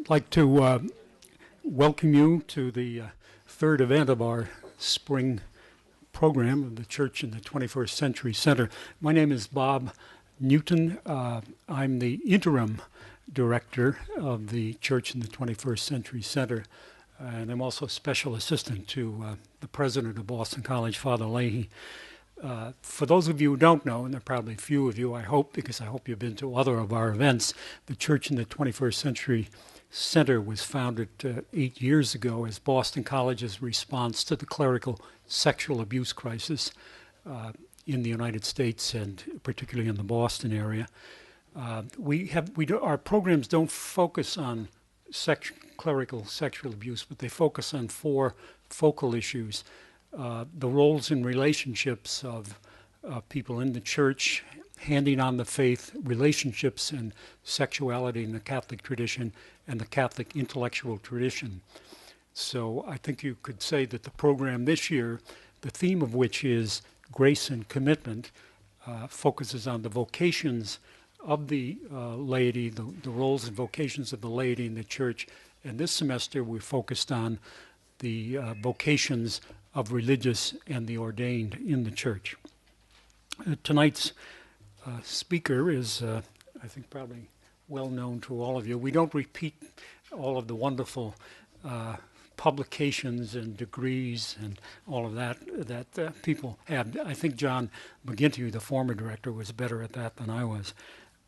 I'd like to welcome you to the third event of our spring program of the Church in the 21st Century Center. My name is Bob Newton. I'm the interim director of the Church in the 21st Century Center, and I'm also special assistant to the president of Boston College, Father Leahy. For those of you who don't know, and there are probably a few of you, I hope, because I hope you've been to other of our events, the Church in the 21st Century Center was founded 8 years ago as Boston College's response to the clerical sexual abuse crisis in the United States and particularly in the Boston area. Our programs don't focus on clerical sexual abuse, but they focus on four focal issues. The roles and relationships of people in the church, handing on the faith, relationships and sexuality in the Catholic tradition, and the Catholic intellectual tradition. So I think you could say that the program this year, the theme of which is grace and commitment, focuses on the vocations of the laity, the roles and vocations of the laity in the church. And this semester we're focused on the vocations of religious and the ordained in the church. Tonight's speaker is, I think, probably well known to all of you. We don't repeat all of the wonderful publications and degrees and all of that people have. I think John McGinty, the former director, was better at that than I was.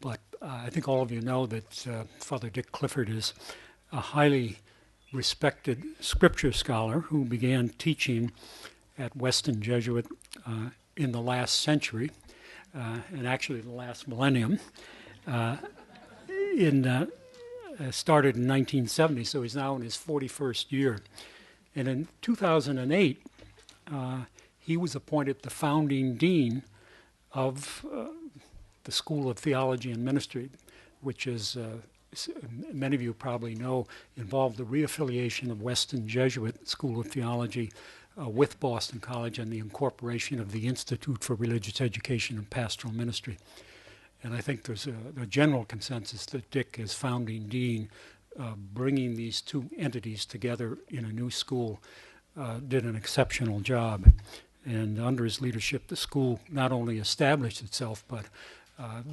But I think all of you know that Father Dick Clifford is a highly respected scripture scholar who began teaching at Weston Jesuit in the last century, and actually the last millennium. Started in 1970, so he's now in his 41st year. And in 2008, he was appointed the founding dean of the School of Theology and Ministry, which is many of you probably know, involved the reaffiliation of Weston Jesuit School of Theology with Boston College and the incorporation of the Institute for Religious Education and Pastoral Ministry. And I think there's a general consensus that Dick, as founding dean, bringing these two entities together in a new school, did an exceptional job. And under his leadership, the school not only established itself, but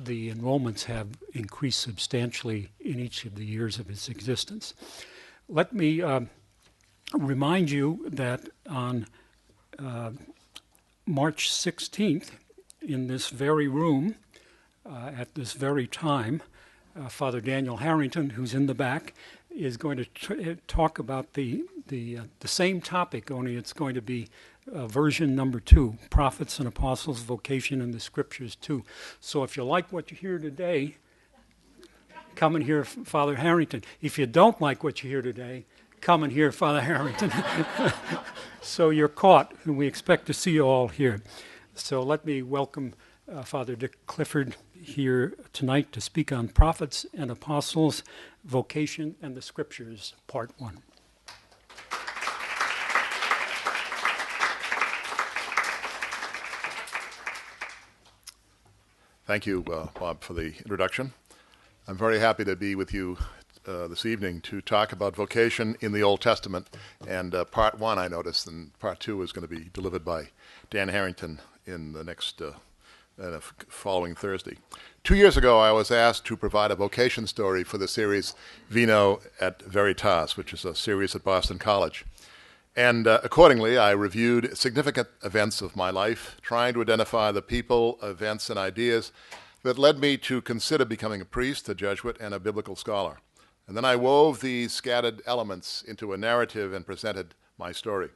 the enrollments have increased substantially in each of the years of its existence. Let me remind you that on March 16th, in this very room, at this very time, Father Daniel Harrington, who's in the back, is going to talk about the same topic, only it's going to be version number 2, Prophets and Apostles, Vocation and the Scriptures 2. So if you like what you hear today, come and hear Father Harrington. If you don't like what you hear today, come and hear Father Harrington. So you're caught, and we expect to see you all here. So let me welcome Father Dick Clifford here tonight to speak on Prophets and Apostles, Vocation and the Scriptures, Part 1. Thank you, Bob, for the introduction. I'm very happy to be with you this evening to talk about vocation in the Old Testament. And Part 1, I noticed, and Part 2 is going to be delivered by Dan Harrington in the next following Thursday. 2 years ago, I was asked to provide a vocation story for the series Vino et Veritas, which is a series at Boston College. And accordingly, I reviewed significant events of my life, trying to identify the people, events, and ideas that led me to consider becoming a priest, a Jesuit, and a biblical scholar. And then I wove these scattered elements into a narrative and presented my story.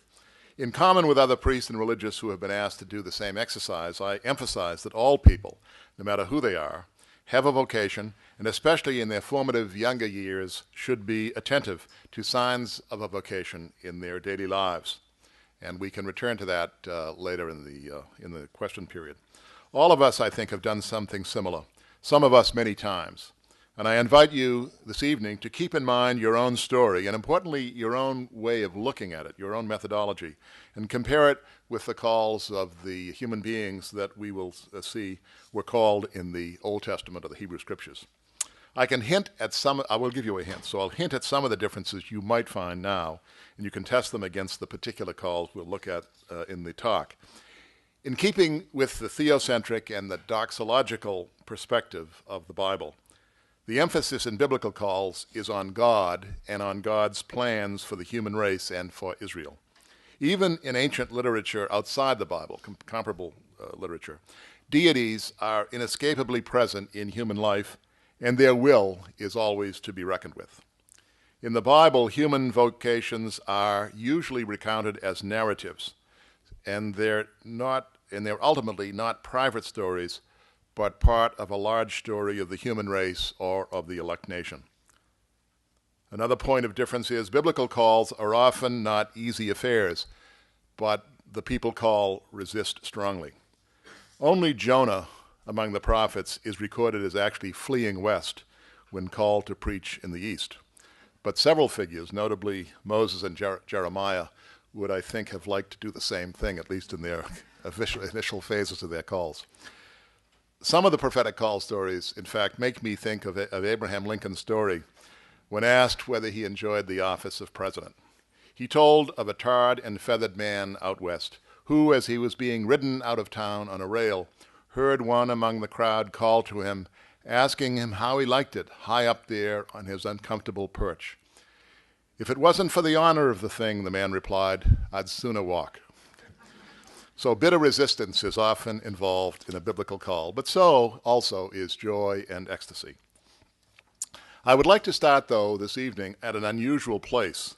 In common with other priests and religious who have been asked to do the same exercise, I emphasize that all people, no matter who they are, have a vocation, and especially in their formative younger years, should be attentive to signs of a vocation in their daily lives. And we can return to that later in the question period. All of us, I think, have done something similar, some of us many times. And I invite you this evening to keep in mind your own story, and importantly, your own way of looking at it, your own methodology, and compare it with the calls of the human beings that we will see were called in the Old Testament or the Hebrew Scriptures. I can hint at some, I will give you a hint. So I'll hint at some of the differences you might find now, and you can test them against the particular calls we'll look at in the talk. In keeping with the theocentric and the doxological perspective of the Bible, the emphasis in biblical calls is on God and on God's plans for the human race and for Israel. Even in ancient literature outside the Bible, comparable literature, deities are inescapably present in human life, and their will is always to be reckoned with. In the Bible, human vocations are usually recounted as narratives, and they're ultimately not private stories, but part of a large story of the human race or of the elect nation. Another point of difference is biblical calls are often not easy affairs, but the people called resist strongly. Only Jonah among the prophets is recorded as actually fleeing west when called to preach in the east. But several figures, notably Moses and Jeremiah, would, I think, have liked to do the same thing, at least in their initial phases of their calls. Some of the prophetic call stories, in fact, make me think of Abraham Lincoln's story when asked whether he enjoyed the office of president. He told of a tarred and feathered man out west who, as he was being ridden out of town on a rail, heard one among the crowd call to him, asking him how he liked it, high up there on his uncomfortable perch. "If it wasn't for the honor of the thing," the man replied, "I'd sooner walk." So bitter resistance is often involved in a biblical call, but so also is joy and ecstasy. I would like to start, though, this evening at an unusual place,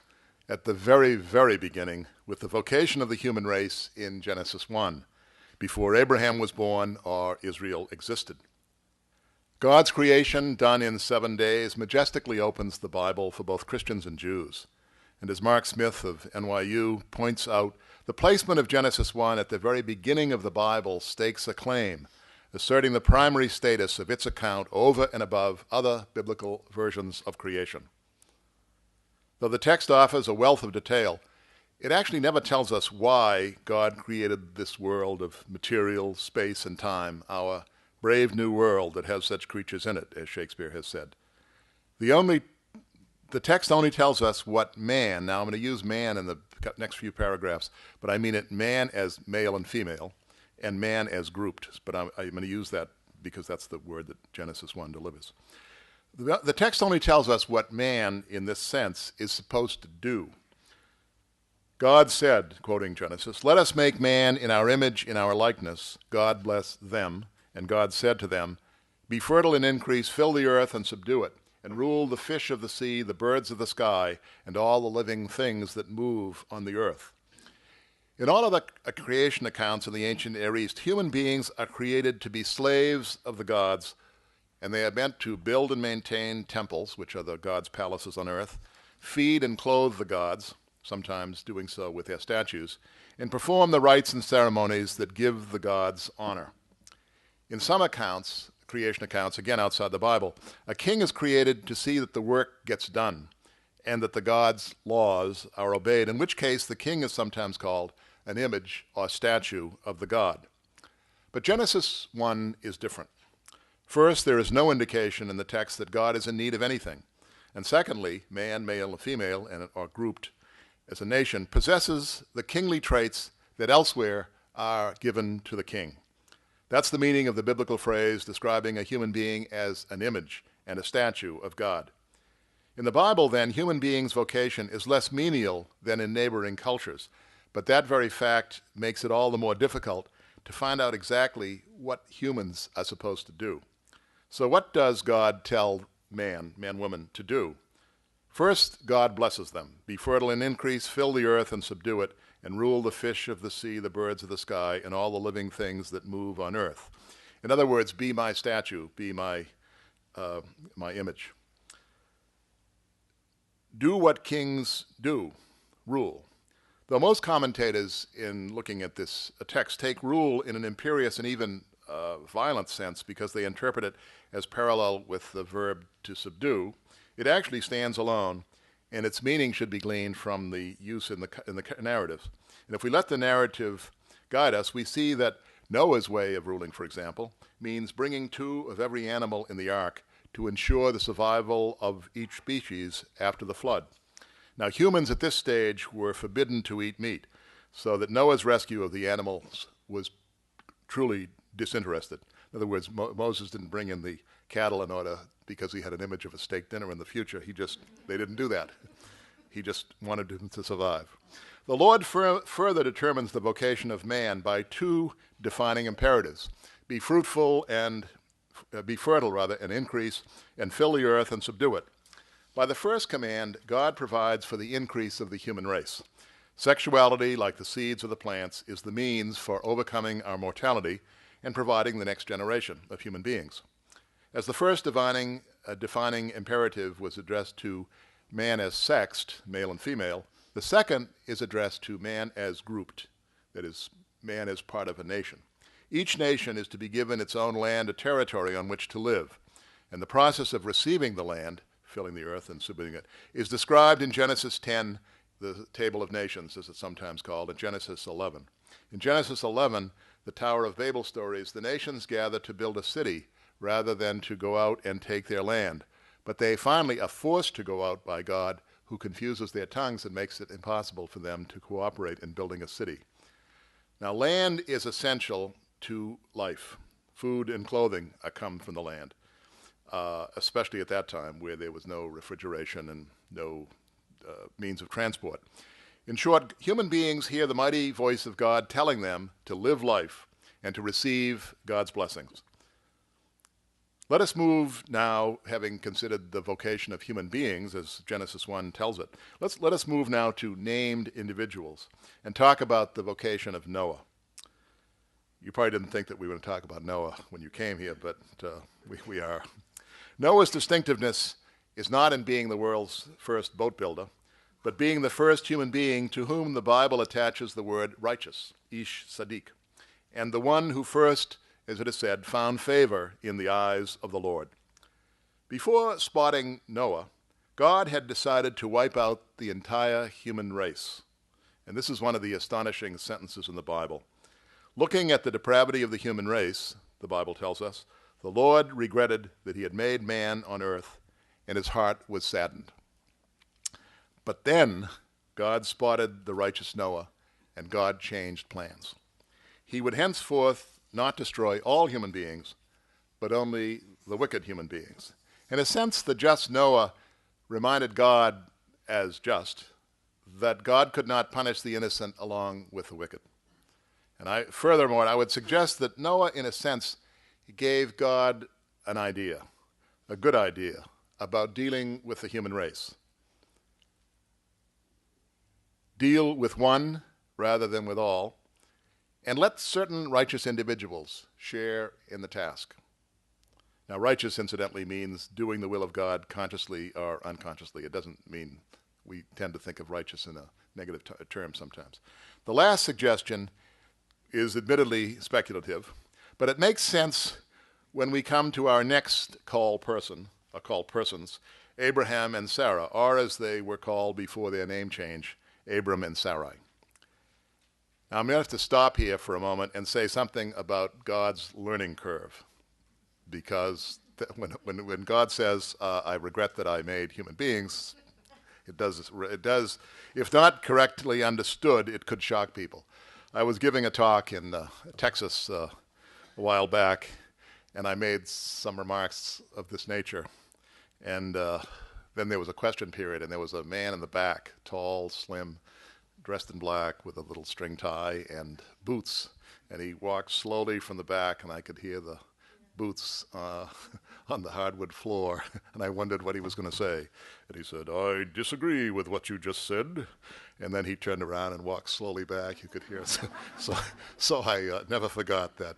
at the very, very beginning, with the vocation of the human race in Genesis 1, before Abraham was born or Israel existed. God's creation, done in 7 days, majestically opens the Bible for both Christians and Jews. And as Mark Smith of NYU points out, the placement of Genesis 1 at the very beginning of the Bible stakes a claim, asserting the primary status of its account over and above other biblical versions of creation. Though the text offers a wealth of detail, it actually never tells us why God created this world of material, space, and time, our brave new world that has such creatures in it, as Shakespeare has said. The text only tells us what man, now I'm going to use man in the next few paragraphs, but I mean it man as male and female, and man as grouped, but I'm going to use that because that's the word that Genesis 1 delivers. The text only tells us what man, in this sense, is supposed to do. God said, quoting Genesis, "Let us make man in our image, in our likeness. God blessed them, and God said to them, Be fertile and increase, fill the earth and subdue it, and rule the fish of the sea, the birds of the sky, and all the living things that move on the earth." In all of the creation accounts in the ancient Near East, human beings are created to be slaves of the gods, and they are meant to build and maintain temples, which are the gods' palaces on earth, feed and clothe the gods, sometimes doing so with their statues, and perform the rites and ceremonies that give the gods honor. In some accounts, creation accounts, again outside the Bible, a king is created to see that the work gets done and that the gods' laws are obeyed, in which case the king is sometimes called an image or statue of the god. But Genesis 1 is different. First, there is no indication in the text that God is in need of anything. And secondly, man, male, and female, or grouped as a nation, possesses the kingly traits that elsewhere are given to the king. That's the meaning of the biblical phrase describing a human being as an image and a statue of God. In the Bible, then, human beings' vocation is less menial than in neighboring cultures, but that very fact makes it all the more difficult to find out exactly what humans are supposed to do. So what does God tell man, woman, to do? First, God blesses them. Be fertile and increase, fill the earth and subdue it, and rule the fish of the sea, the birds of the sky, and all the living things that move on earth. In other words, be my statue, be my image. Do what kings do, rule. Though most commentators in looking at this text take rule in an imperious and even violent sense because they interpret it as parallel with the verb to subdue, it actually stands alone, and its meaning should be gleaned from the use in the narrative. And if we let the narrative guide us, we see that Noah's way of ruling, for example, means bringing 2 of every animal in the ark to ensure the survival of each species after the flood. Now, humans at this stage were forbidden to eat meat, so that Noah's rescue of the animals was truly disinterested. In other words, Moses didn't bring in the cattle in order because he had an image of a steak dinner in the future. They didn't do that. He just wanted them to survive. The Lord further determines the vocation of man by two defining imperatives: be fruitful and be fertile, rather, and increase, and fill the earth and subdue it. By the first command, God provides for the increase of the human race. Sexuality, like the seeds of the plants, is the means for overcoming our mortality and providing the next generation of human beings. As the first defining imperative was addressed to man as sexed, male and female, the second is addressed to man as grouped, that is, man as part of a nation. Each nation is to be given its own land, a territory on which to live, and the process of receiving the land, filling the earth and subduing it, is described in Genesis 10, the Table of Nations, as it's sometimes called, and Genesis 11. In Genesis 11, the Tower of Babel stories, the nations gather to build a city rather than to go out and take their land. But they finally are forced to go out by God, who confuses their tongues and makes it impossible for them to cooperate in building a city. Now, land is essential to life. Food and clothing come from the land, especially at that time where there was no refrigeration and no means of transport. In short, human beings hear the mighty voice of God telling them to live life and to receive God's blessings. Let us move now, having considered the vocation of human beings, as Genesis 1 tells it, let us move now to named individuals and talk about the vocation of Noah. You probably didn't think that we were going to talk about Noah when you came here, but we are. Noah's distinctiveness is not in being the world's first boat builder, but being the first human being to whom the Bible attaches the word righteous, ish Sadiq, and the one who first, as it is said, found favor in the eyes of the Lord. Before spotting Noah, God had decided to wipe out the entire human race. And this is one of the astonishing sentences in the Bible. Looking at the depravity of the human race, the Bible tells us, the Lord regretted that he had made man on earth, and his heart was saddened. But then God spotted the righteous Noah, and God changed plans. He would henceforth not destroy all human beings, but only the wicked human beings. In a sense, the just Noah reminded God, as just, that God could not punish the innocent along with the wicked. And furthermore, I would suggest that Noah, in a sense, gave God an idea, a good idea, about dealing with the human race. Deal with one rather than with all, and let certain righteous individuals share in the task. Now, righteous, incidentally, means doing the will of God consciously or unconsciously. It doesn't mean we tend to think of righteous in a negative term sometimes. The last suggestion is admittedly speculative, but it makes sense when we come to our next called person, or called persons, Abraham and Sarah, or as they were called before their name change, Abram and Sarai. Now, I'm going to have to stop here for a moment and say something about God's learning curve, because when God says, I regret that I made human beings, it does, if not correctly understood, it could shock people. I was giving a talk in Texas a while back, and I made some remarks of this nature. And then there was a question period, and there was a man in the back, tall, slim, dressed in black with a little string tie and boots. And he walked slowly from the back, and I could hear the boots on the hardwood floor. And I wondered what he was going to say. And he said, I disagree with what you just said. And then he turned around and walked slowly back. You could hear it. So I never forgot that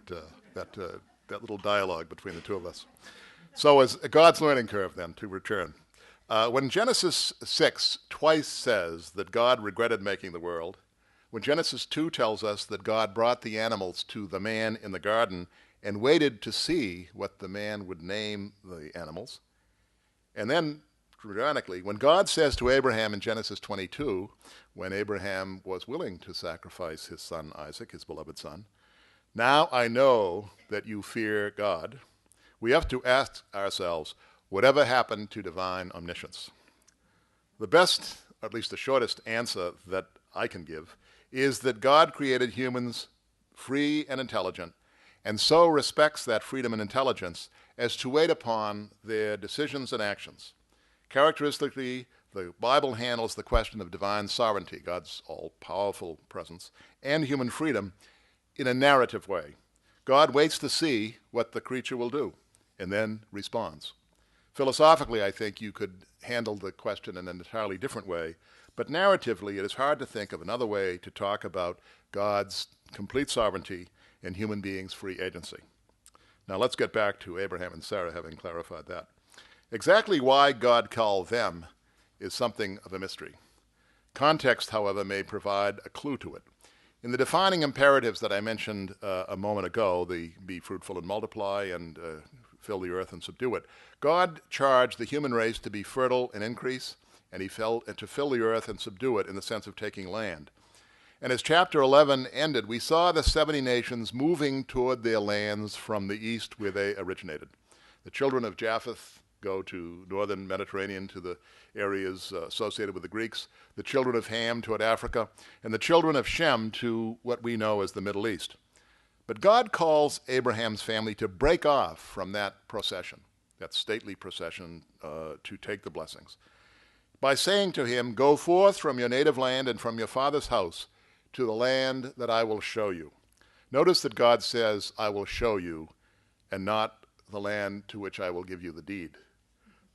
little dialogue between the two of us. So as God's learning curve, then, to return. When Genesis 6 twice says that God regretted making the world, when Genesis 2 tells us that God brought the animals to the man in the garden and waited to see what the man would name the animals, and then, ironically, when God says to Abraham in Genesis 22, when Abraham was willing to sacrifice his son Isaac, his beloved son, now I know that you fear God, we have to ask ourselves, whatever happened to divine omniscience? The best, or at least the shortest answer that I can give is that God created humans free and intelligent, and so respects that freedom and intelligence as to wait upon their decisions and actions. Characteristically, the Bible handles the question of divine sovereignty, God's all-powerful presence, and human freedom in a narrative way. God waits to see what the creature will do and then responds. Philosophically, I think you could handle the question in an entirely different way, but narratively, it is hard to think of another way to talk about God's complete sovereignty and human beings' free agency. Now let's get back to Abraham and Sarah, having clarified that. Exactly why God called them is something of a mystery. Context, however, may provide a clue to it. In the defining imperatives that I mentioned a moment ago, the be fruitful and multiply and fill the earth and subdue it, God charged the human race to be fertile and increase, and to fill the earth and subdue it in the sense of taking land. And as chapter 11 ended, we saw the 70 nations moving toward their lands from the east where they originated. The children of Japheth go to northern Mediterranean, to the areas associated with the Greeks, the children of Ham toward Africa, and the children of Shem to what we know as the Middle East. But God calls Abraham's family to break off from that procession, that stately procession, to take the blessings, by saying to him, "Go forth from your native land and from your father's house to the land that I will show you." Notice that God says, "I will show you," and not the land to which I will give you the deed.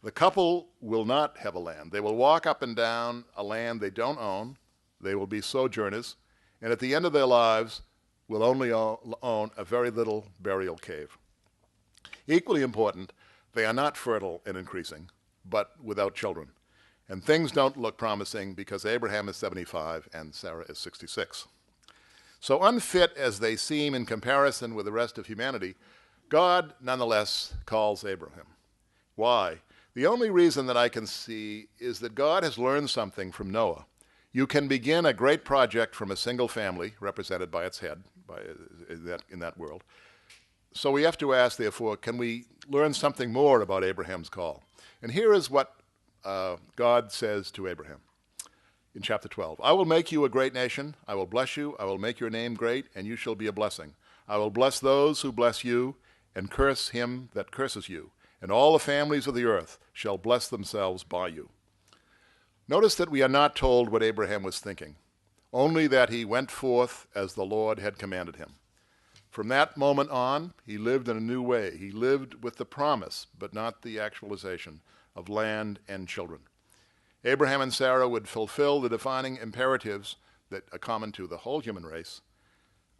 The couple will not have a land. They will walk up and down a land they don't own. They will be sojourners, and at the end of their lives will only own a very little burial cave. Equally important, they are not fertile and increasing, but without children. And things don't look promising because Abraham is 75 and Sarah is 66. So unfit as they seem in comparison with the rest of humanity, God nonetheless calls Abraham. Why? The only reason that I can see is that God has learned something from Noah. You can begin a great project from a single family, represented by its head, in that world. So we have to ask, therefore, can we learn something more about Abraham's call? And here is what God says to Abraham in chapter 12. "I will make you a great nation. I will bless you. I will make your name great, and you shall be a blessing. I will bless those who bless you, and curse him that curses you. And all the families of the earth shall bless themselves by you." Notice that we are not told what Abraham was thinking, only that he went forth as the Lord had commanded him. From that moment on, he lived in a new way. He lived with the promise, but not the actualization, of land and children. Abraham and Sarah would fulfill the defining imperatives that are common to the whole human race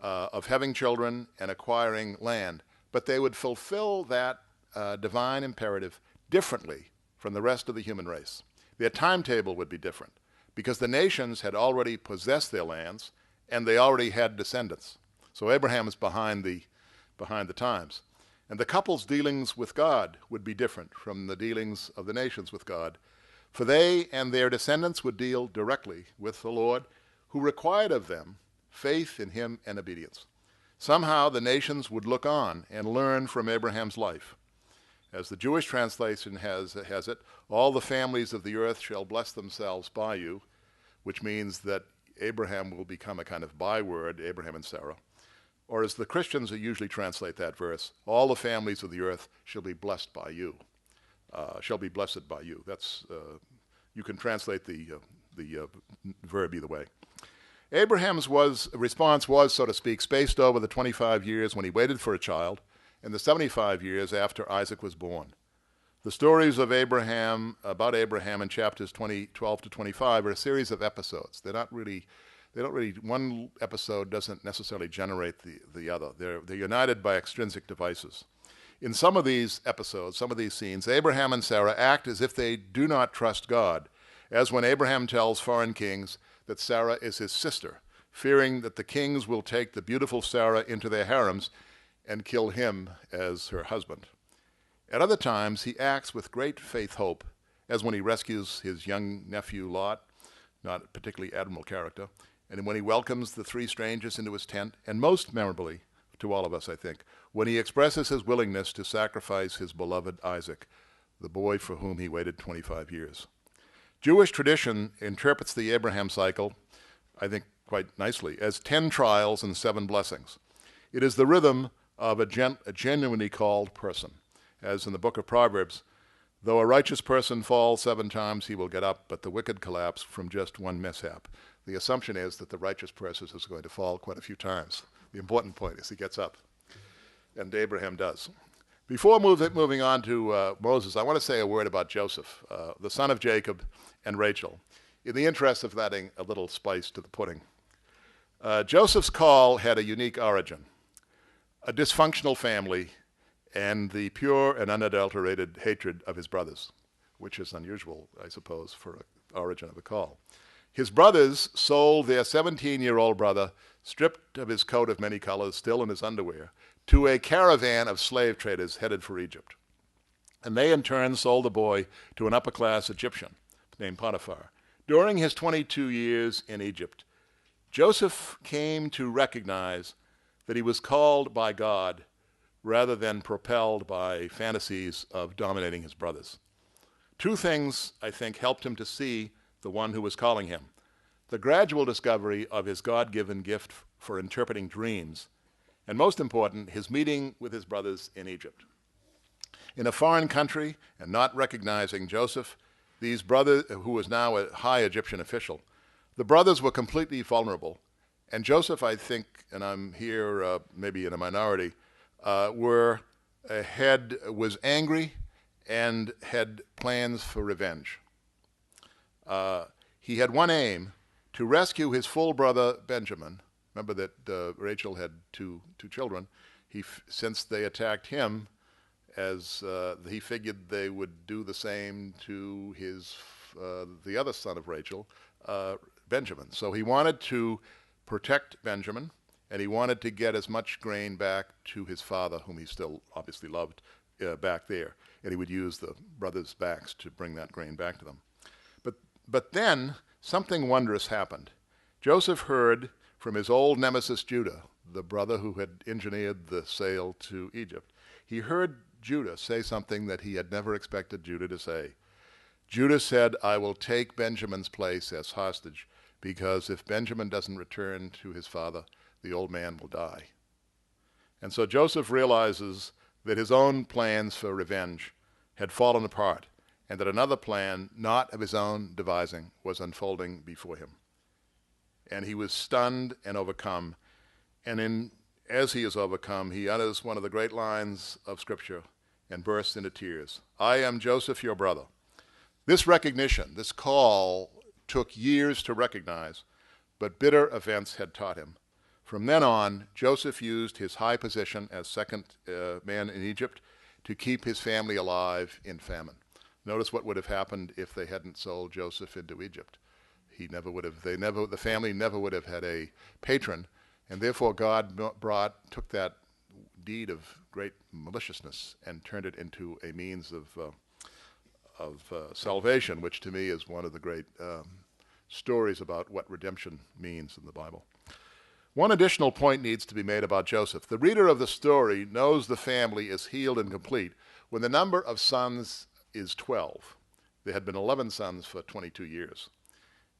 of having children and acquiring land, but they would fulfill that divine imperative differently from the rest of the human race. Their timetable would be different because the nations had already possessed their lands and they already had descendants. So Abraham is behind the times. And the couple's dealings with God would be different from the dealings of the nations with God, for they and their descendants would deal directly with the Lord, who required of them faith in him and obedience. Somehow the nations would look on and learn from Abraham's life. As the Jewish translation has it, "All the families of the earth shall bless themselves by you," which means that Abraham will become a kind of byword, Abraham and Sarah. Or as the Christians usually translate that verse, "All the families of the earth shall be blessed by you," shall be blessed by you. That's you can translate the verb either way. Abraham's response was, so to speak, spaced over the 25 years when he waited for a child and the 75 years after Isaac was born. The stories of Abraham, about Abraham in chapters 12 to 25 are a series of episodes. They don't really, one episode doesn't necessarily generate the other. They're united by extrinsic devices. In some of these episodes, some of these scenes, Abraham and Sarah act as if they do not trust God, as when Abraham tells foreign kings that Sarah is his sister, fearing that the kings will take the beautiful Sarah into their harems and kill him as her husband. At other times, he acts with great faith hope, as when he rescues his young nephew Lot, not a particularly admirable character, and when he welcomes the 3 strangers into his tent, and most memorably, to all of us, I think, when he expresses his willingness to sacrifice his beloved Isaac, the boy for whom he waited 25 years. Jewish tradition interprets the Abraham cycle, I think quite nicely, as 10 trials and 7 blessings. It is the rhythm of a genuinely called person. As in the book of Proverbs, though a righteous person falls 7 times, he will get up, but the wicked collapse from just one mishap. The assumption is that the righteous person is going to fall quite a few times. The important point is he gets up, and Abraham does. Before moving on to Moses, I want to say a word about Joseph, the son of Jacob and Rachel, in the interest of adding a little spice to the pudding. Joseph's call had a unique origin, a dysfunctional family, and the pure and unadulterated hatred of his brothers, which is unusual, I suppose, for an origin of a call. His brothers sold their 17-year-old brother, stripped of his coat of many colors, still in his underwear, to a caravan of slave traders headed for Egypt. And they in turn sold the boy to an upper-class Egyptian named Potiphar. During his 22 years in Egypt, Joseph came to recognize that he was called by God rather than propelled by fantasies of dominating his brothers. 2 things, I think, helped him to see the one who was calling him: the gradual discovery of his God-given gift for interpreting dreams, and most important, his meeting with his brothers in Egypt. In a foreign country and not recognizing Joseph, these brothers, who was now a high Egyptian official, the brothers were completely vulnerable. And Joseph, I think, and I'm here maybe in a minority, was angry and had plans for revenge. He had one aim: to rescue his full brother Benjamin. Remember that Rachel had two children. Since they attacked him, as he figured they would do the same to the other son of Rachel, Benjamin. So he wanted to protect Benjamin, and he wanted to get as much grain back to his father, whom he still obviously loved, back there. And he would use the brothers' backs to bring that grain back to them. But then something wondrous happened. Joseph heard from his old nemesis Judah, the brother who had engineered the sail to Egypt. He heard Judah say something that he had never expected Judah to say. Judah said, "I will take Benjamin's place as hostage, because if Benjamin doesn't return to his father, the old man will die." And so Joseph realizes that his own plans for revenge had fallen apart, and that another plan, not of his own devising, was unfolding before him. And he was stunned and overcome. And as he is overcome, he utters one of the great lines of Scripture and bursts into tears. "I am Joseph, your brother." This recognition, this call, took years to recognize, but bitter events had taught him. From then on, Joseph used his high position as second man in Egypt to keep his family alive in famine. Notice what would have happened if they hadn't sold Joseph into Egypt. The family never would have had a patron, and therefore God took that deed of great maliciousness and turned it into a means of salvation, which to me is one of the great stories about what redemption means in the Bible. One additional point needs to be made about Joseph. The reader of the story knows the family is healed and complete when the number of sons is 12. There had been 11 sons for 22 years.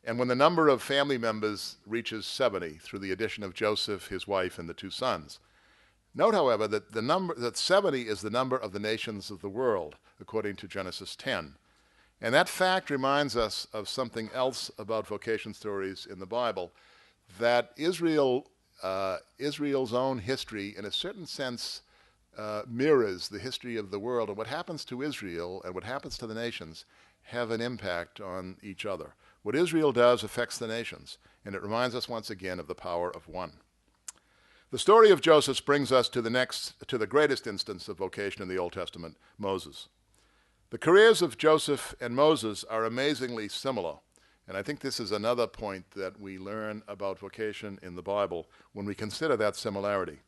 And when the number of family members reaches 70 through the addition of Joseph, his wife, and the 2 sons. Note, however, that 70 is the number of the nations of the world, according to Genesis 10. And that fact reminds us of something else about vocation stories in the Bible, that Israel's own history, in a certain sense, mirrors the history of the world, and what happens to Israel and what happens to the nations have an impact on each other. What Israel does affects the nations, and it reminds us once again of the power of one. The story of Joseph brings us to the greatest instance of vocation in the Old Testament, Moses. The careers of Joseph and Moses are amazingly similar, and I think this is another point that we learn about vocation in the Bible when we consider that similarity.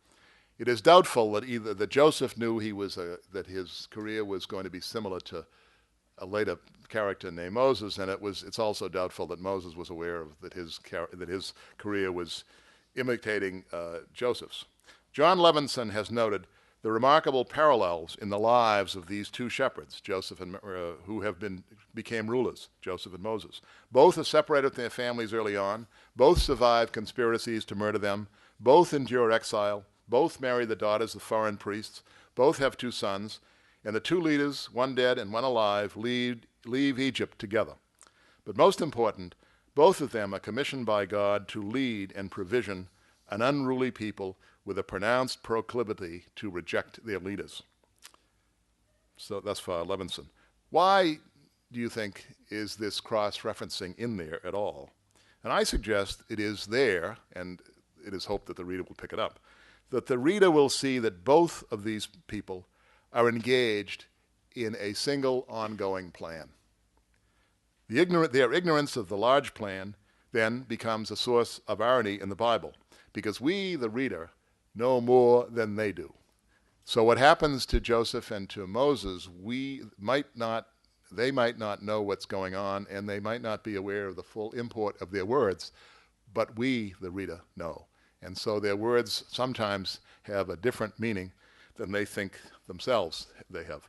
It is doubtful that Joseph knew that his career was going to be similar to a later character named Moses, and it's also doubtful that Moses was aware that his career was imitating Joseph's. John Levinson has noted the remarkable parallels in the lives of these two shepherds, Joseph and became rulers, Joseph and Moses. Both are separated from their families early on. Both survive conspiracies to murder them. Both endure exile. Both marry the daughters of foreign priests. Both have two sons. And the two leaders, one dead and one alive, leave Egypt together. But most important, both of them are commissioned by God to lead and provision an unruly people with a pronounced proclivity to reject their leaders. So thus far, Levinson. Why do you think is this cross-referencing in there at all? And I suggest it is there, and it is hoped that the reader will pick it up, that the reader will see that both of these people are engaged in a single ongoing plan. Their ignorance of the large plan then becomes a source of irony in the Bible, because we, the reader, know more than they do. So what happens to Joseph and to Moses, they might not know what's going on, and they might not be aware of the full import of their words, but we, the reader, know. And so their words sometimes have a different meaning than they think themselves they have.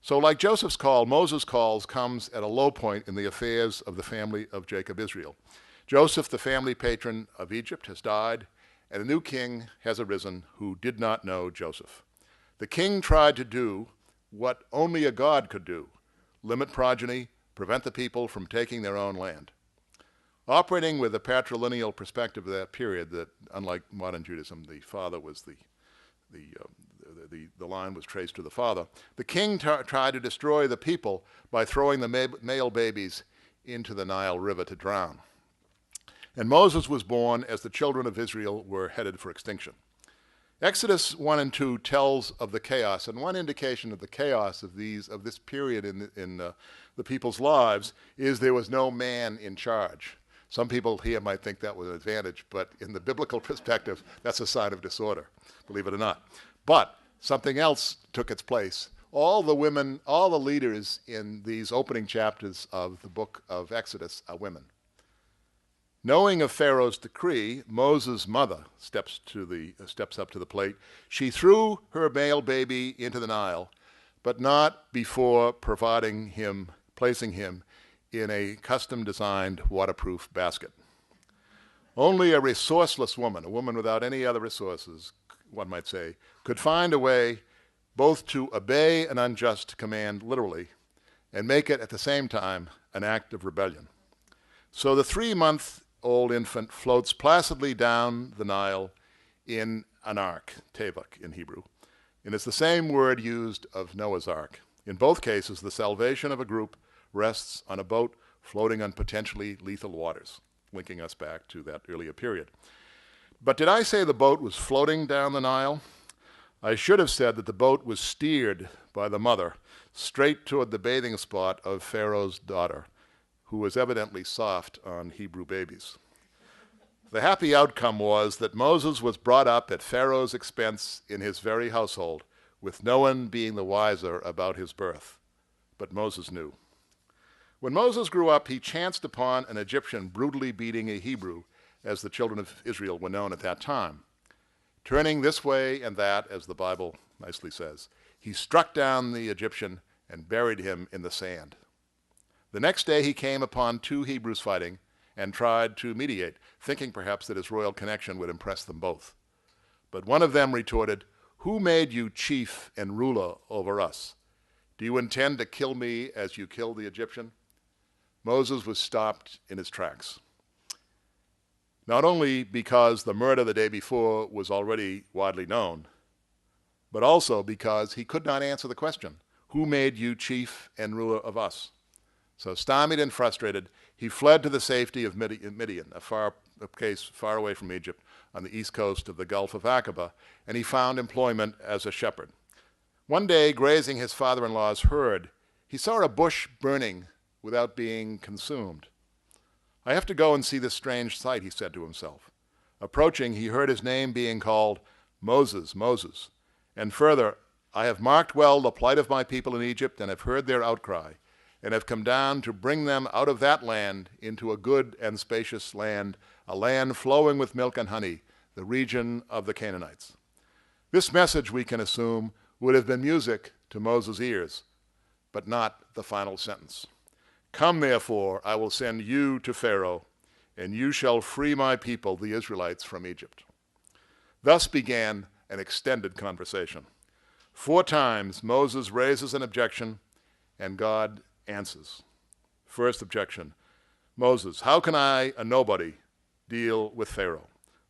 So like Joseph's call, Moses' calls comes at a low point in the affairs of the family of Jacob Israel. Joseph, the family patron of Egypt, has died, and a new king has arisen who did not know Joseph. The king tried to do what only a God could do: limit progeny, prevent the people from taking their own land. Operating with a patrilineal perspective of that period, that unlike modern Judaism, the father was the line was traced to the father, the king tried to destroy the people by throwing the male babies into the Nile River to drown. And Moses was born as the children of Israel were headed for extinction. Exodus 1 and 2 tells of the chaos, and one indication of the chaos of this period in the people's lives is there was no man in charge. Some people here might think that was an advantage, but in the biblical perspective, that's a sign of disorder, believe it or not. But something else took its place. All the leaders in these opening chapters of the book of Exodus are women. Knowing of Pharaoh's decree, Moses' mother steps up to the plate. She threw her male baby into the Nile, but not before placing him in a custom-designed waterproof basket. Only a resourceless woman, a woman without any other resources, one might say, could find a way both to obey an unjust command literally and make it at the same time an act of rebellion. So the 3-month-old infant floats placidly down the Nile in an ark, tevak in Hebrew, and it's the same word used of Noah's ark. In both cases, the salvation of a group rests on a boat floating on potentially lethal waters, linking us back to that earlier period. But did I say the boat was floating down the Nile? I should have said that the boat was steered by the mother straight toward the bathing spot of Pharaoh's daughter, who was evidently soft on Hebrew babies. The happy outcome was that Moses was brought up at Pharaoh's expense in his very household, with no one being the wiser about his birth. But Moses knew. When Moses grew up, he chanced upon an Egyptian brutally beating a Hebrew, as the children of Israel were known at that time. Turning this way and that, as the Bible nicely says, he struck down the Egyptian and buried him in the sand. The next day he came upon 2 Hebrews fighting and tried to mediate, thinking perhaps that his royal connection would impress them both. But one of them retorted, "Who made you chief and ruler over us? Do you intend to kill me as you killed the Egyptian?" Moses was stopped in his tracks. Not only because the murder the day before was already widely known, but also because he could not answer the question, "Who made you chief and ruler of us?" So stymied and frustrated, he fled to the safety of Midian, a place far away from Egypt on the east coast of the Gulf of Aqaba, and he found employment as a shepherd. One day, grazing his father-in-law's herd, he saw a bush burning without being consumed. "I have to go and see this strange sight," he said to himself. Approaching, he heard his name being called, "Moses, Moses." And further, "I have marked well the plight of my people in Egypt and have heard their outcry, and have come down to bring them out of that land into a good and spacious land, a land flowing with milk and honey, the region of the Canaanites." This message, we can assume, would have been music to Moses' ears, but not the final sentence. Come, therefore, I will send you to Pharaoh, and you shall free my people, the Israelites, from Egypt. Thus began an extended conversation. 4 times Moses raises an objection, and God answers. First objection, Moses, how can I, a nobody, deal with Pharaoh?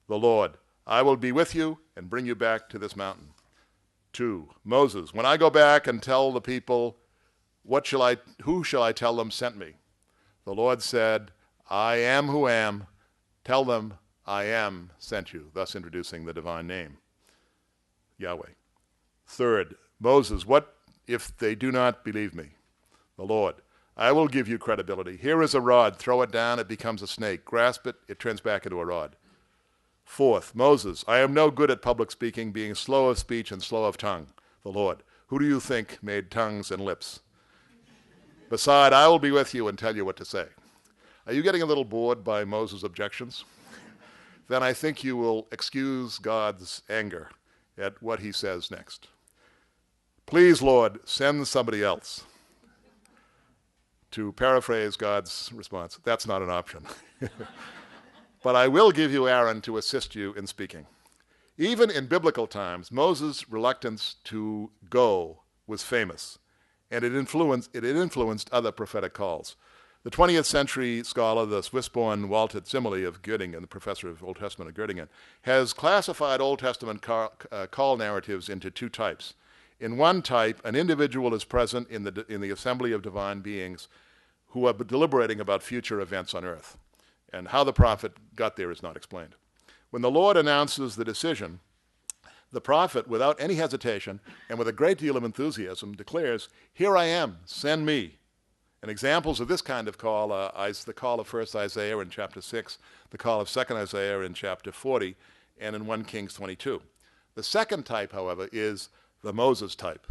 The Lord, I will be with you and bring you back to this mountain. 2, Moses, when I go back and tell the people, who shall I tell them sent me? The Lord said, I am who am. Tell them I am sent you, thus introducing the divine name, Yahweh. 3rd, Moses, what if they do not believe me? The Lord, I will give you credibility. Here is a rod. Throw it down, it becomes a snake. Grasp it, it turns back into a rod. 4th, Moses, I am no good at public speaking, being slow of speech and slow of tongue. The Lord, who do you think made tongues and lips? Beside, I will be with you and tell you what to say. Are you getting a little bored by Moses' objections? Then I think you will excuse God's anger at what he says next. Please, Lord, send somebody else. To paraphrase God's response, that's not an option. But I will give you Aaron to assist you in speaking. Even in biblical times, Moses' reluctance to go was famous, and it influenced other prophetic calls. The 20th century scholar, the Swiss-born Walter Zimmerli of Göttingen, the professor of Old Testament at Göttingen, has classified Old Testament call narratives into 2 types. In one type, an individual is present in the assembly of divine beings who are deliberating about future events on earth. And how the prophet got there is not explained. When the Lord announces the decision, the prophet, without any hesitation and with a great deal of enthusiasm, declares, here I am, send me. And examples of this kind of call are the call of 1st Isaiah in chapter 6, the call of 2nd Isaiah in chapter 40, and in 1 Kings 22. The second type, however, is the Moses type.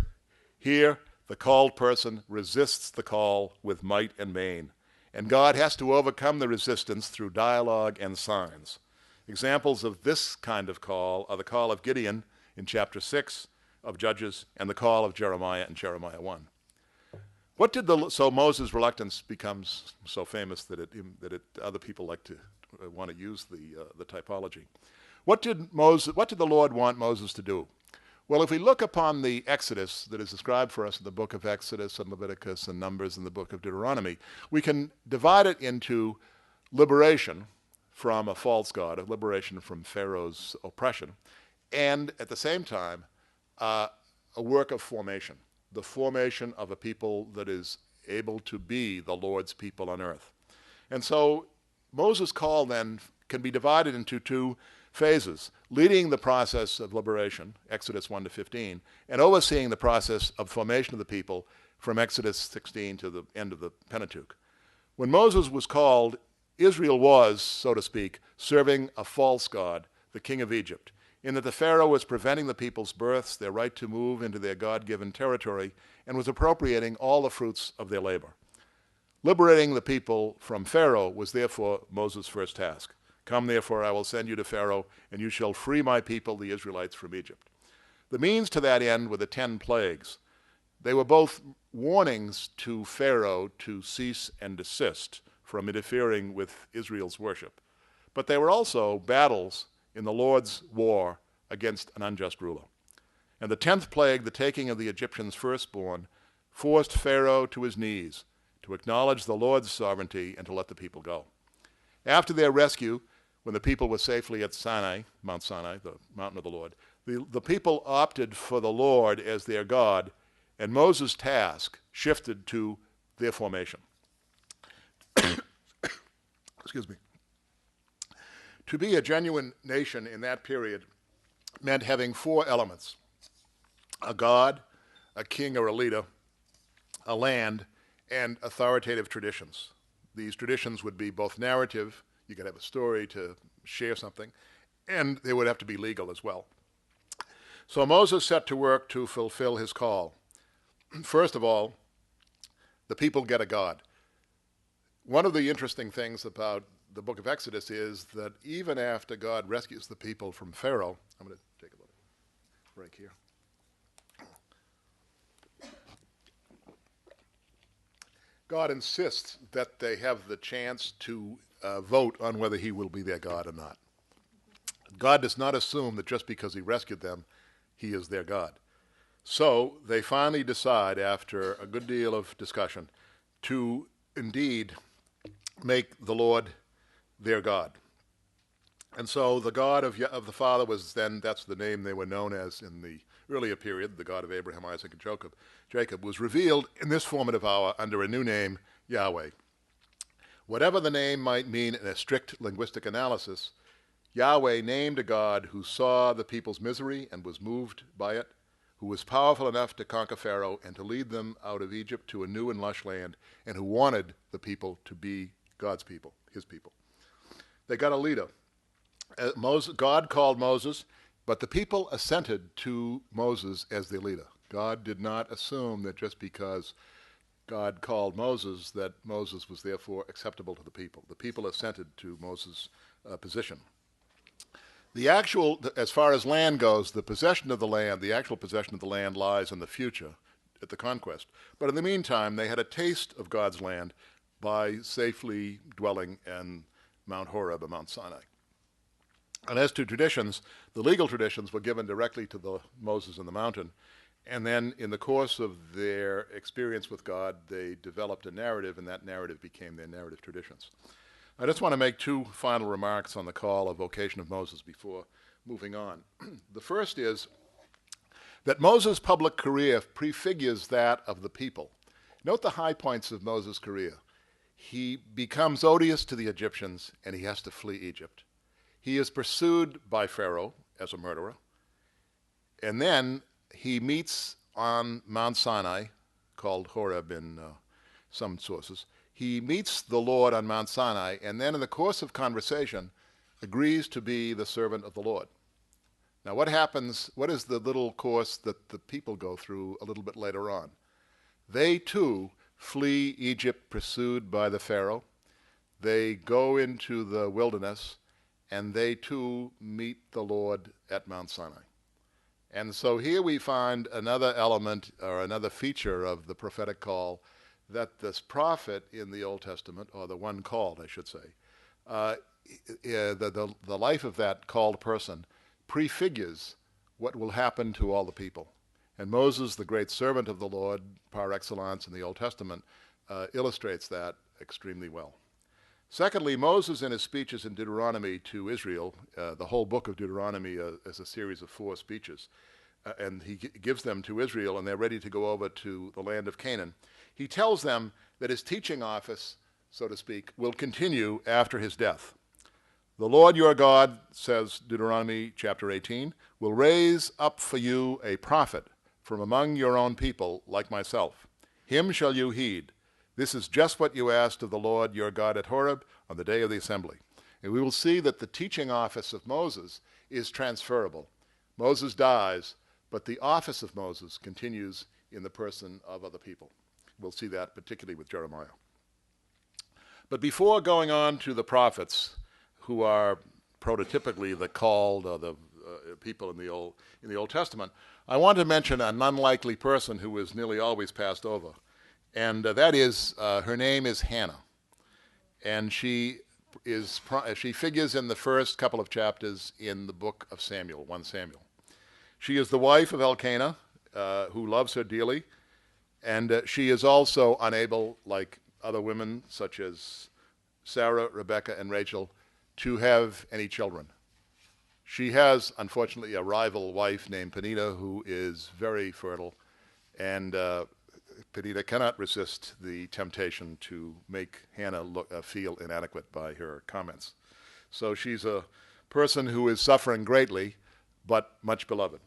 Here, the called person resists the call with might and main, and God has to overcome the resistance through dialogue and signs. Examples of this kind of call are the call of Gideon in chapter 6 of Judges and the call of Jeremiah in Jeremiah 1. So Moses' reluctance becomes so famous that other people like to want to use the typology. What did the Lord want Moses to do? Well, if we look upon the Exodus that is described for us in the book of Exodus and Leviticus and Numbers and the book of Deuteronomy, we can divide it into liberation from a false god, a liberation from Pharaoh's oppression, and at the same time, a work of formation, the formation of a people that is able to be the Lord's people on earth. And so Moses' call then can be divided into 2 phases, leading the process of liberation, Exodus 1 to 15, and overseeing the process of formation of the people from Exodus 16 to the end of the Pentateuch. When Moses was called, Israel was, so to speak, serving a false god, the king of Egypt, in that the Pharaoh was preventing the people's births, their right to move into their God-given territory, and was appropriating all the fruits of their labor. Liberating the people from Pharaoh was therefore Moses' first task. Come, therefore, I will send you to Pharaoh, and you shall free my people, the Israelites, from Egypt. The means to that end were the 10 plagues. They were both warnings to Pharaoh to cease and desist from interfering with Israel's worship. But they were also battles in the Lord's war against an unjust ruler. And the 10th plague, the taking of the Egyptians' firstborn, forced Pharaoh to his knees to acknowledge the Lord's sovereignty and to let the people go. After their rescue, when the people were safely at Sinai, Mount Sinai, the mountain of the Lord, the people opted for the Lord as their God, and Moses' task shifted to their formation. Excuse me. To be a genuine nation in that period meant having 4 elements: a God, a king or a leader, a land, and authoritative traditions. These traditions would be both narrative, you could have a story to share something, and they would have to be legal as well. So Moses set to work to fulfill his call. First of all, the people get a God. One of the interesting things about the book of Exodus is that even after God rescues the people from Pharaoh, I'm going to take a look. break here. God insists that they have the chance to vote on whether he will be their God or not. God does not assume that just because he rescued them, he is their God. So they finally decide, after a good deal of discussion, to indeed make the Lord their God. And so the God of the Father was then, that's the name they were known as in the earlier period, the God of Abraham, Isaac, and Jacob, was revealed in this formative hour under a new name, Yahweh. Whatever the name might mean in a strict linguistic analysis, Yahweh named a God who saw the people's misery and was moved by it, who was powerful enough to conquer Pharaoh and to lead them out of Egypt to a new and lush land, and who wanted the people to be God's people, his people. They got a leader. God called Moses, but the people assented to Moses as their leader. God did not assume that just because God called Moses, that Moses was therefore acceptable to the people. The people assented to Moses' position. As far as land goes, the possession of the land, the actual possession of the land lies in the future at the conquest. But in the meantime, they had a taste of God's land by safely dwelling in Mount Horeb and Mount Sinai. And as to traditions, the legal traditions were given directly to Moses in the mountain. And then in the course of their experience with God, they developed a narrative, and that narrative became their narrative traditions. I just want to make two final remarks on the call of Vocation of Moses before moving on. The first is that Moses' public career prefigures that of the people. Note the high points of Moses' career. He becomes odious to the Egyptians, and he has to flee Egypt. He is pursued by Pharaoh as a murderer. And then he meets on Mount Sinai, called Horeb in some sources. He meets the Lord on Mount Sinai, and then in the course of conversation, agrees to be the servant of the Lord. Now what happens, what is the little course that the people go through a little bit later on? They too flee Egypt pursued by the Pharaoh. They go into the wilderness, and they too meet the Lord at Mount Sinai. And so here we find another element, or another feature of the prophetic call, that this prophet in the Old Testament, or the one called, I should say, the life of that called person prefigures what will happen to all the people. And Moses, the great servant of the Lord, par excellence in the Old Testament, illustrates that extremely well. Secondly, Moses in his speeches in Deuteronomy to Israel, the whole book of Deuteronomy is a series of 4 speeches, and he gives them to Israel, and they're ready to go over to the land of Canaan. He tells them that his teaching office, so to speak, will continue after his death. The Lord your God, says Deuteronomy chapter 18, will raise up for you a prophet from among your own people like myself. Him shall you heed. This is just what you asked of the Lord your God at Horeb on the day of the assembly. And we will see that the teaching office of Moses is transferable. Moses dies, but the office of Moses continues in the person of other people. We'll see that particularly with Jeremiah. But before going on to the prophets, who are prototypically the called or the people in the Old Testament, I want to mention an unlikely person who is nearly always passed over. And that is, her name is Hannah. And she figures in the first couple of chapters in the book of Samuel, 1 Samuel. She is the wife of Elkanah, who loves her dearly. And she is also unable, like other women, such as Sarah, Rebecca, and Rachel, to have any children. She has, unfortunately, a rival wife named Peninnah, who is very fertile, and Peninnah cannot resist the temptation to make Hannah feel inadequate by her comments. So she's a person who is suffering greatly, but much beloved.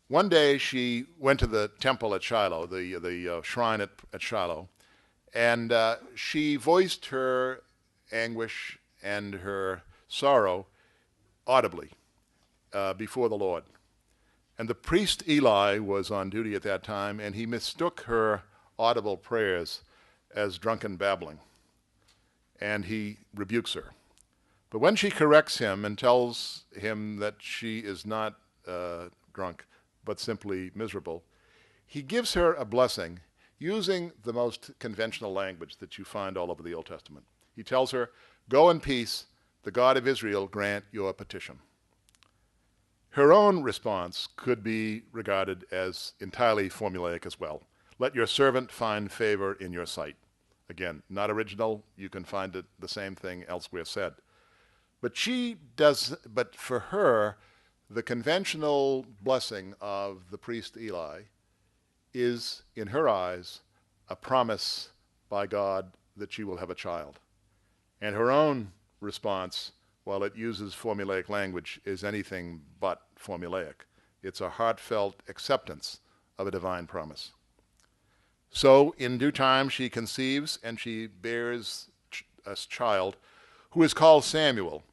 One day she went to the temple at Shiloh, the shrine at Shiloh, and she voiced her anguish and her sorrow audibly before the Lord. And the priest Eli was on duty at that time, and he mistook her audible prayers as drunken babbling. And he rebukes her. But when she corrects him and tells him that she is not drunk, but simply miserable, he gives her a blessing using the most conventional language that you find all over the Old Testament. He tells her, "Go in peace, the God of Israel grant your petition." Her own response could be regarded as entirely formulaic as well. "Let your servant find favor in your sight." Again, not original. You can find it the same thing elsewhere said. But for her, the conventional blessing of the priest Eli is, in her eyes, a promise by God that she will have a child. And her own response, while it uses formulaic language, is anything but formulaic. It's a heartfelt acceptance of a divine promise. So, in due time, she conceives and she bears a child who is called Samuel.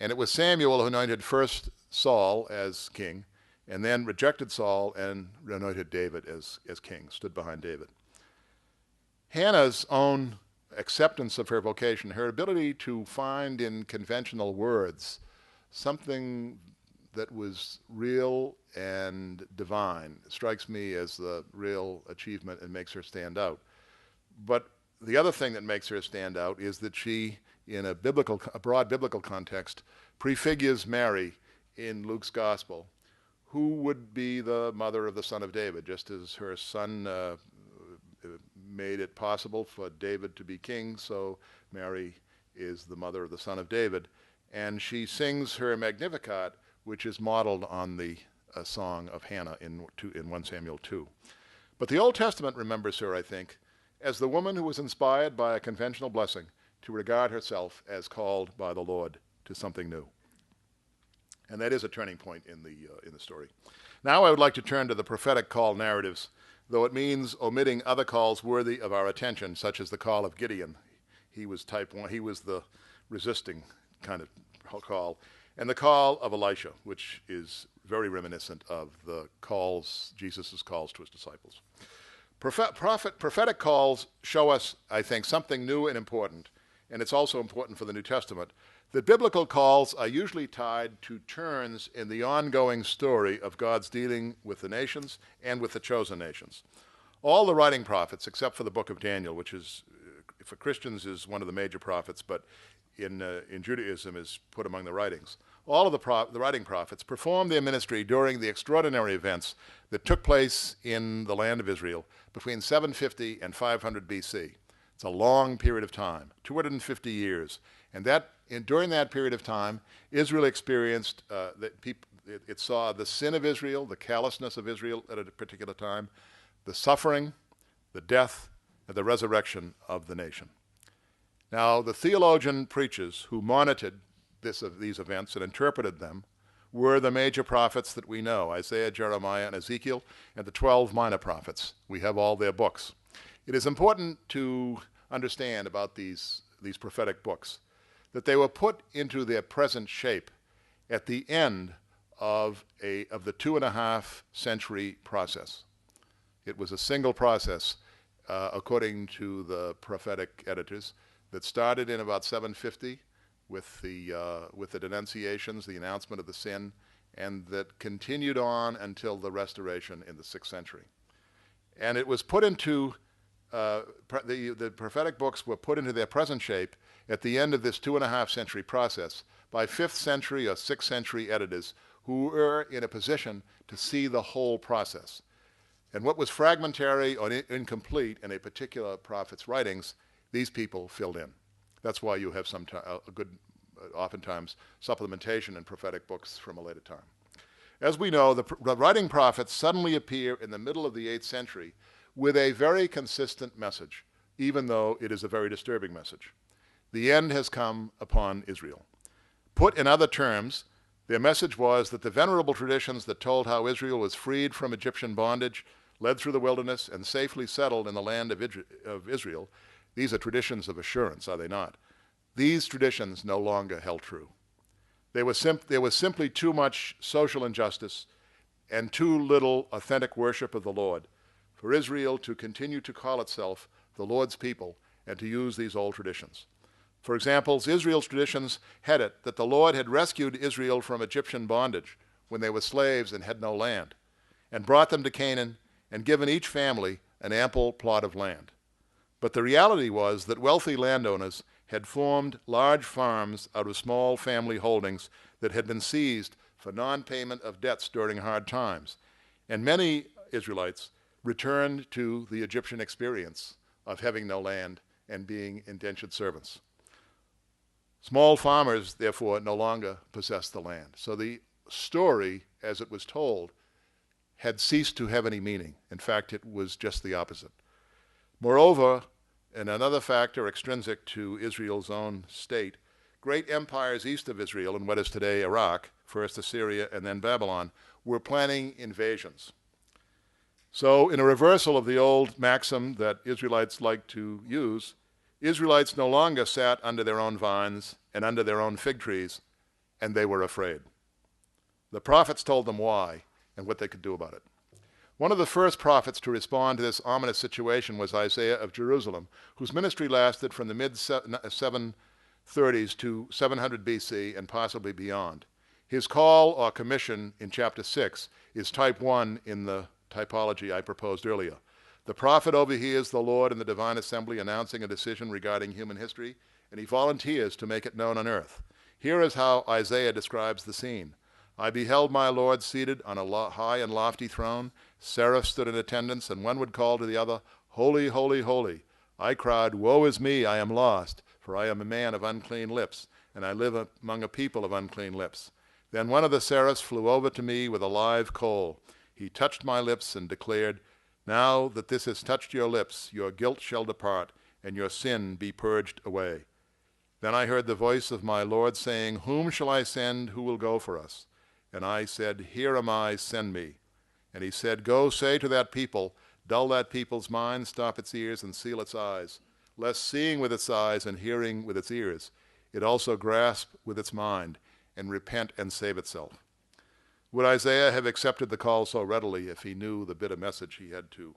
And it was Samuel who anointed first Saul as king, and then rejected Saul and anointed David as king, stood behind David. Hannah's own acceptance of her vocation, her ability to find in conventional words something that was real and divine, strikes me as the real achievement and makes her stand out. But the other thing that makes her stand out is that she, in a broad biblical context, prefigures Mary in Luke's gospel, who would be the mother of the Son of David, just as her son made it possible for David to be king, so Mary is the mother of the Son of David. And she sings her Magnificat, which is modeled on the song of Hannah in 1 Samuel 2. But the Old Testament remembers her, I think, as the woman who was inspired by a conventional blessing to regard herself as called by the Lord to something new. And that is a turning point in the story. Now I would like to turn to the prophetic call narratives, though it means omitting other calls worthy of our attention, such as the call of Gideon. He was type 1. He was the resisting kind of call. And the call of Elisha, which is very reminiscent of the calls, Jesus' calls to his disciples. Prophetic calls show us, I think, something new and important, and it's also important for the New Testament, that biblical calls are usually tied to turns in the ongoing story of God's dealing with the nations and with the chosen nations. All the writing prophets, except for the book of Daniel, which is, for Christians, is one of the major prophets, but in Judaism is put among the writings. All of the writing prophets performed their ministry during the extraordinary events that took place in the land of Israel between 750 and 500 BC. It's a long period of time, 250 years. And during that period of time, Israel experienced, it saw the sin of Israel, the callousness of Israel at a particular time, the suffering, the death, and the resurrection of the nation. Now, the theologian preachers who monitored these events and interpreted them were the major prophets that we know, Isaiah, Jeremiah, and Ezekiel, and the 12 minor prophets. We have all their books. It is important to understand about these prophetic books that they were put into their present shape at the end of the 2.5 century process. It was a single process, according to the prophetic editors, that started in about 750 with the denunciations, the announcement of the sin, and that continued on until the restoration in the 6th century. And it was put into, the prophetic books were put into their present shape at the end of this 2.5 century process by 5th century or 6th century editors who were in a position to see the whole process. And what was fragmentary or incomplete in a particular prophet's writings, these people filled in. That's why you have oftentimes supplementation in prophetic books from a later time. As we know, the writing prophets suddenly appear in the middle of the 8th century with a very consistent message, even though it is a very disturbing message. The end has come upon Israel. Put in other terms, their message was that the venerable traditions that told how Israel was freed from Egyptian bondage, led through the wilderness, and safely settled in the land of Israel, these are traditions of assurance, are they not? These traditions no longer held true. There was simply too much social injustice and too little authentic worship of the Lord for Israel to continue to call itself the Lord's people and to use these old traditions. For example, Israel's traditions had it that the Lord had rescued Israel from Egyptian bondage when they were slaves and had no land, and brought them to Canaan and given each family an ample plot of land. But the reality was that wealthy landowners had formed large farms out of small family holdings that had been seized for non-payment of debts during hard times, and many Israelites returned to the Egyptian experience of having no land and being indentured servants. Small farmers, therefore, no longer possessed the land. So the story, as it was told, had ceased to have any meaning. In fact, it was just the opposite. Moreover, and another factor extrinsic to Israel's own state, great empires east of Israel in what is today Iraq, first Assyria and then Babylon, were planning invasions. So in a reversal of the old maxim that Israelites like to use, Israelites no longer sat under their own vines and under their own fig trees, and they were afraid. The prophets told them why and what they could do about it. One of the first prophets to respond to this ominous situation was Isaiah of Jerusalem, whose ministry lasted from the mid-730s to 700 BC and possibly beyond. His call or commission in chapter 6 is type 1 in the typology I proposed earlier. The prophet overhears the Lord in the divine assembly announcing a decision regarding human history, and he volunteers to make it known on earth. Here is how Isaiah describes the scene. I beheld my Lord seated on a high and lofty throne. Seraphs stood in attendance, and one would call to the other, Holy, holy, holy. I cried, Woe is me, I am lost, for I am a man of unclean lips, and I live among a people of unclean lips. Then one of the seraphs flew over to me with a live coal. He touched my lips and declared, Now that this has touched your lips, your guilt shall depart, and your sin be purged away. Then I heard the voice of my Lord saying, Whom shall I send? Who will go for us? And I said, Here am I, send me. And he said, Go say to that people, dull that people's mind, stop its ears, and seal its eyes, lest seeing with its eyes and hearing with its ears, it also grasp with its mind, and repent and save itself. Would Isaiah have accepted the call so readily if he knew the bitter message he had to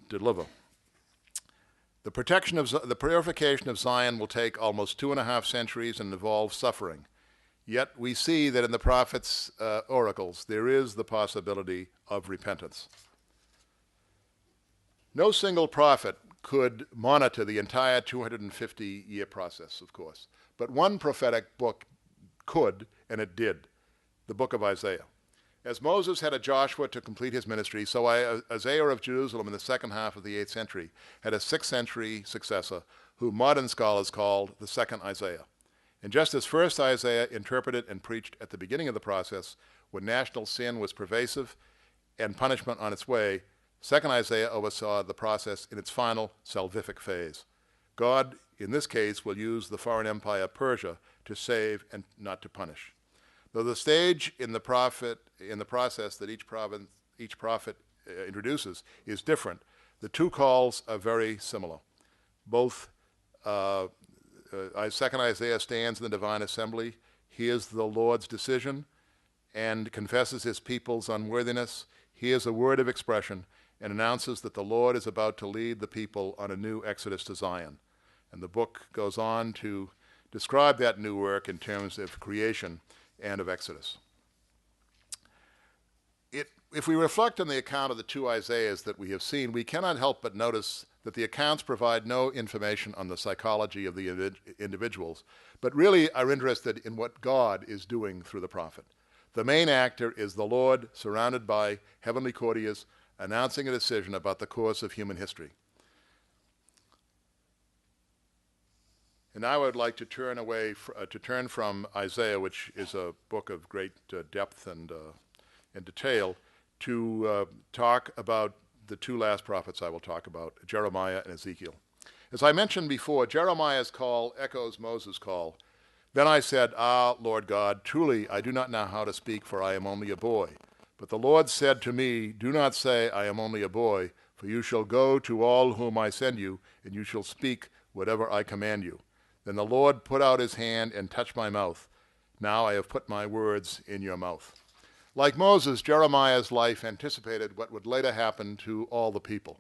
deliver? The purification of Zion will take almost 2.5 centuries and involve suffering. Yet we see that in the prophets' oracles there is the possibility of repentance. No single prophet could monitor the entire 250-year process, of course, but one prophetic book could, and it did, the book of Isaiah. As Moses had a Joshua to complete his ministry, so Isaiah of Jerusalem in the second half of the 8th century had a 6th century successor who modern scholars called the second Isaiah. And just as first Isaiah interpreted and preached at the beginning of the process, when national sin was pervasive and punishment on its way, second Isaiah oversaw the process in its final salvific phase. God, in this case, will use the foreign empire Persia to save and not to punish. Though the stage in the process that each prophet introduces is different, the two calls are very similar. Both second Isaiah stands in the divine assembly, hears the Lord's decision, and confesses his people's unworthiness, hears a word of expression, and announces that the Lord is about to lead the people on a new exodus to Zion. And the book goes on to describe that new work in terms of creation and of Exodus. If we reflect on the account of the two Isaiahs that we have seen, we cannot help but notice that the accounts provide no information on the psychology of the individuals, but really are interested in what God is doing through the prophet. The main actor is the Lord, surrounded by heavenly courtiers, announcing a decision about the course of human history. And now I would like to turn from Isaiah, which is a book of great depth and detail, to talk about the two last prophets I will talk about, Jeremiah and Ezekiel. As I mentioned before, Jeremiah's call echoes Moses' call. Then I said, Ah, Lord God, truly I do not know how to speak, for I am only a boy. But the Lord said to me, Do not say, I am only a boy, for you shall go to all whom I send you, and you shall speak whatever I command you. Then the Lord put out his hand and touched my mouth. Now I have put my words in your mouth. Like Moses, Jeremiah's life anticipated what would later happen to all the people.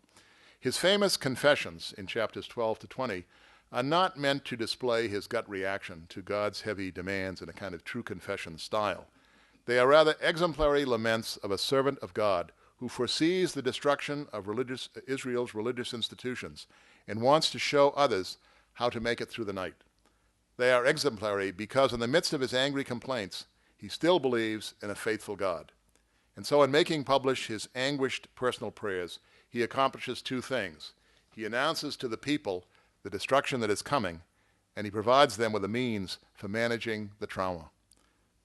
His famous confessions in chapters 12 to 20 are not meant to display his gut reaction to God's heavy demands in a kind of true confession style. They are rather exemplary laments of a servant of God who foresees the destruction of Israel's religious institutions and wants to show others how to make it through the night. They are exemplary because in the midst of his angry complaints, he still believes in a faithful God. And so in making public his anguished personal prayers, he accomplishes two things. He announces to the people the destruction that is coming, and he provides them with a means for managing the trauma.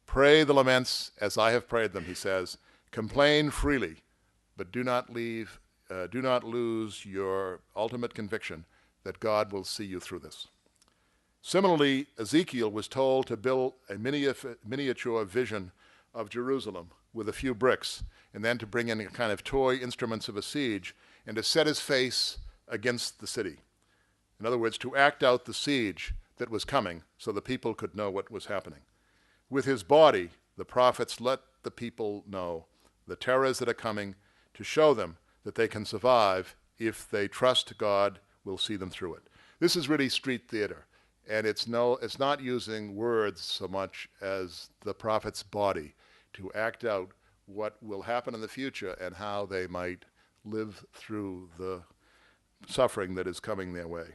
Pray the laments as I have prayed them, he says. Complain freely, but do not lose your ultimate conviction that God will see you through this. Similarly, Ezekiel was told to build a miniature vision of Jerusalem with a few bricks, and then to bring in a kind of toy instruments of a siege, and to set his face against the city. In other words, to act out the siege that was coming so the people could know what was happening. With his body, the prophets let the people know the terrors that are coming, to show them that they can survive if they trust God will see them through it. This is really street theater, and it's not using words so much as the prophet's body to act out what will happen in the future and how they might live through the suffering that is coming their way.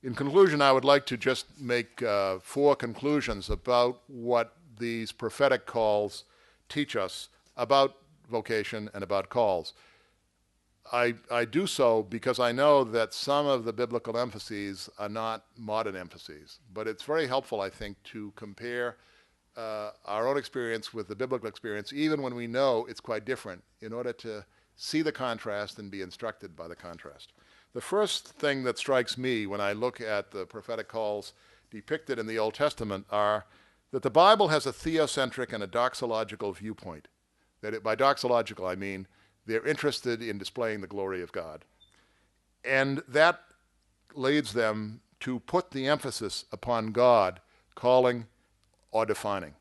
In conclusion, I would like to just make 4 conclusions about what these prophetic calls teach us about vocation and about calls. I do so because I know that some of the biblical emphases are not modern emphases, but it's very helpful, I think, to compare our own experience with the biblical experience, even when we know it's quite different, in order to see the contrast and be instructed by the contrast. The first thing that strikes me when I look at the prophetic calls depicted in the Old Testament are that the Bible has a theocentric and a doxological viewpoint. By doxological, I mean they're interested in displaying the glory of God. And that leads them to put the emphasis upon God calling or defining.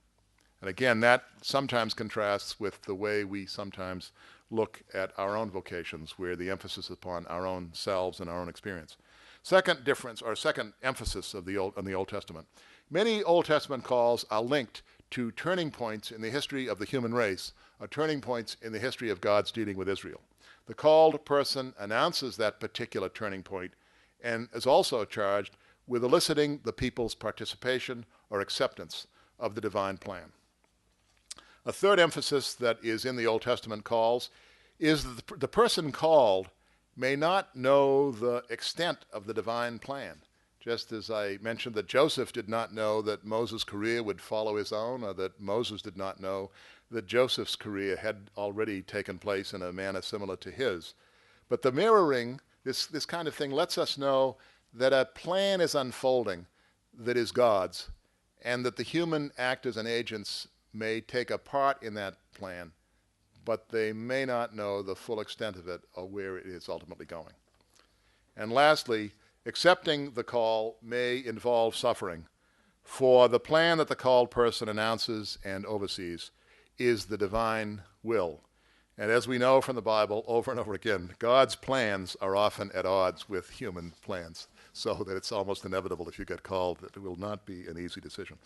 And again, that sometimes contrasts with the way we sometimes look at our own vocations, where the emphasis is upon our own selves and our own experience. Second difference, or second emphasis on the Old Testament. Many Old Testament calls are linked to turning points in the history of the human race, or turning points in the history of God's dealing with Israel. The called person announces that particular turning point and is also charged with eliciting the people's participation or acceptance of the divine plan. A third emphasis that is in the Old Testament calls is that the person called may not know the extent of the divine plan. Just as I mentioned that Joseph did not know that Moses' career would follow his own, or that Moses did not know that Joseph's career had already taken place in a manner similar to his. But the mirroring, this kind of thing, lets us know that a plan is unfolding that is God's, and that the human actors and agents may take a part in that plan, but they may not know the full extent of it or where it is ultimately going. And lastly, accepting the call may involve suffering, for the plan that the called person announces and oversees is the divine will. And as we know from the Bible over and over again, God's plans are often at odds with human plans, so that it's almost inevitable if you get called that it will not be an easy decision,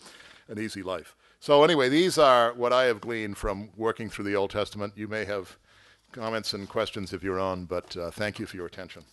an easy life. So anyway, these are what I have gleaned from working through the Old Testament. You may have comments and questions of your own, but thank you for your attention.